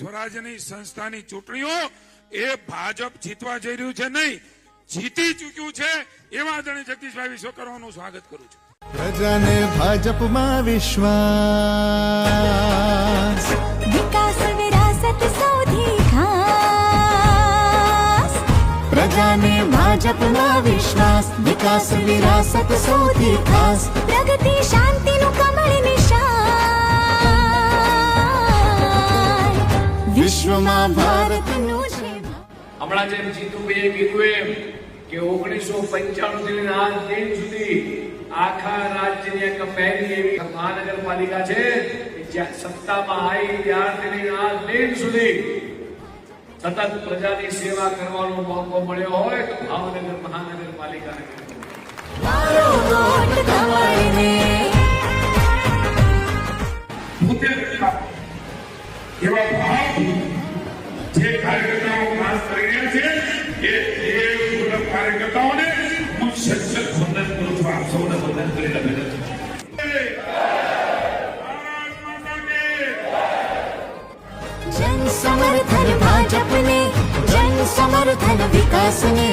સ્વરાજ્યની સંસ્થાની ચૂંટણીઓ એ ભાજપ જીતવા જઈ રહ્યું છે નહીં, જીતી ચૂક્યું છે એવા આદરણીય જગદીશભાઈ વિશ્વકર્માનું સ્વાગત કરું છું. પ્રજાને ભાજપમાં વિશ્વાસ, વિકાસ વિરાસત સૌથી ખાસ. પ્રજાને ભાજપમાં વિશ્વાસ, વિકાસ વિરાસત સૌથી ખાસ. પ્રગતિ શાંતિનું કમળ નિશાન, વિશ્વમાં ભારતનું છે. હમણાં જેમ જીતુભાઈએ કીધું એમ કે 1995 થી લઈને આજ દિન સુધી આખા રાજ્યની એક પહેલી એવી મહાનગરપાલિકા છે કે જ્યાં સત્તામાં આવી ત્યારથી લઈને આજ દિન સુધી સતત પ્રજાની સેવા કરવાનો મોકો મળ્યો હોય તો ભાવનગર મહાનગરપાલિકાને મારો વોટ તમારીને. એવા ભાવથી જે કાર્યકર્તાઓ ખાસ કરી રહ્યા છે એ કાર્યકર્તાઓને હું સચોટ વંદન કરું છું. આપ સૌને વંદન કરી વિનંતી જન સમર્થન ભાજપને, જન સમર્થન વિકાસને.